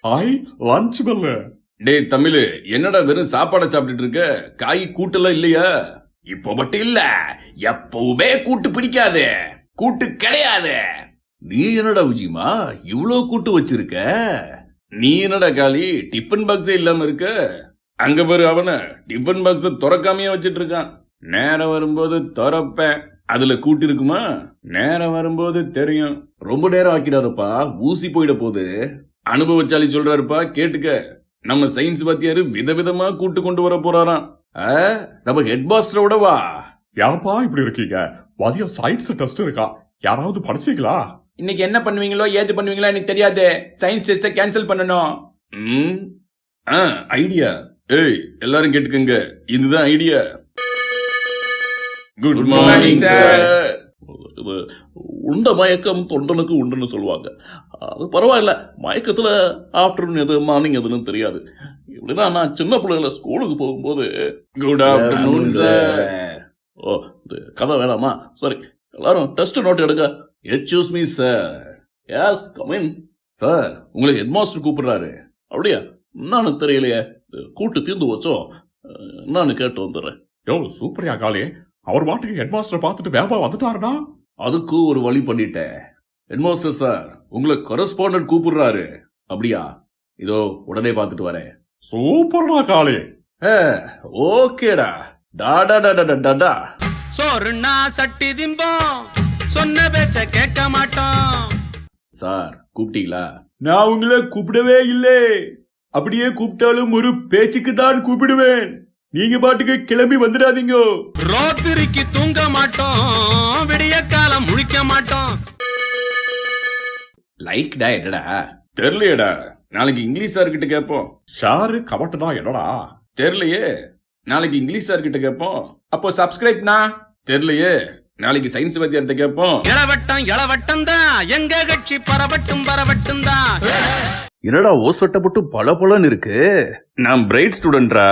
Hi lunch bell. டேய் தமிழு, என்னடா வெறும் சாப்பாடை சாப்பிட்டுட்டு இருக்க? காய் கூட்டெல்லாம் இல்லையா? இப்போ மட்டும் இல்ல, எப்பவுமே கூட்டு பிடிக்காது, கூட்டு கிடையாது. நீ என்னடா விஜயமா இவ்ளோ கூட்டு வச்சிருக்க? நீ என்னடா காளி டிஃபன் பாக்ஸே இல்லாம இருக்க? அங்க பாரு, அவன டிஃபன் பாக்ஸ திறக்காமையே வச்சிட்டு இருக்கான். நேரம் வரும்போது திறப்பேன், அதுல கூட்டு இருக்குமா? நேரம் வரும்போது தெரியும். ரொம்ப நேரம் ஆக்கிடாதப்பா, ஊசி போயிட போகுது. அனுபவச்சாலி சொல்றாருப்பா, கேட்டுக்க. நம்ம சயின்ஸ் வாத்தியாரு விதவிதமா கூட்டு கொண்டு வர போறாராம். நம்ம ஹெட் மாஸ்டரோட வா. யாரப்பா இப்படி இருக்கீங்க? மதியம் சயின்ஸ் டெஸ்ட் இருக்கா, யாராவது படிச்சீங்களா? இன்னைக்கு என்ன பண்ணுவீங்களோ ஏது பண்ணுவீங்களோ எனக்கு தெரியாது. சயின்ஸ் டெஸ்ட கேன்சல் பண்ணணும். ஐடியா. ஏய் எல்லாரும் கேட்டுக்கங்க, இதுதான் ஐடியா. Good morning sir. உண்ட மயக்கம் தொண்டனுக்கு உண்டுன்னு சொல்லுவாங்க. அது பரவாயில்ல, மயக்கத்துல ஆஃப்டர்நூன் எது மார்னிங் எதுன்னு தெரியாது. இப்படிதான் நான் சின்ன பிள்ளைங்கள ஸ்கூலுக்கு போகும்போது. Good afternoon sir. ஓ, கதை வேணாமா? சரி, எல்லாரும் டெஸ்ட் நோட் எடுங்க. Excuse me sir. Yes come in. Sir, உங்களுக்கு ஹெட் மாஸ்டர் கூப்பிடுறாரு. அப்படியா? என்னன்னு தெரியலையே, கூட்டு தீர்ந்து வச்சோ, என்னன்னு கேட்டு வந்துடுறேன். யோ சூப்பரியா காளி, அவர் பாட்டுக்கு ஹெட் மாஸ்டர் பார்த்துட்டு வேப்பா வந்துட்டாருடா. அதுக்கு ஒரு வழி பண்ணிட்டேன். ஹெட் மாஸ்டர் சார், உங்களை கரஸ்பாண்டன்ட் கூப்பிடுறாரு. அப்படியா? இதோ உடனே பார்த்துட்டு வரேன். சூப்பர்டா காளி. ஓகேடா. டாடா டாடா டாடா. சோறுனா சட்டி திம்போம், சொன்ன பேச்ச கேட்க மாட்டோம். சார் கூப்பிட்டீங்களா? நான் உங்களை கூப்பிடவே இல்லை. அப்படியே கூப்பிட்டாலும் ஒரு பேச்சுக்கு தான் கூப்பிடுவேன். நீங்க பாட்டுக்கு கிளம்பி வந்துடாதீங்க. ராத்திரிக்கு தூங்க மாட்டோம், விடிய காலம் முழிக்க மாட்டோம். லைக்டா என்னடா? தெரியலையேடா. நாளைக்கு இங்கிலீஷ் சார் கிட்ட கேட்போம். ஷாரு கவட்டடா என்னடா? தெரியலையே, நாளைக்கு இங்கிலீஷ் சார் கிட்ட கேட்போம். அப்போ சப்ஸ்கிரைப்னா? தெரியலையே, நாளைக்கு சயின்ஸ் வாத்தியார்ட்ட கேட்போம். இளவட்டம் தான் எங்க கட்சி, பரவட்டும் பரவட்டும் தான். என்னடா ஓசட்டப்பட்டு பல பலன்னு இருக்கு. நான் பிரைட் ஸ்டூடெண்ட்ரா.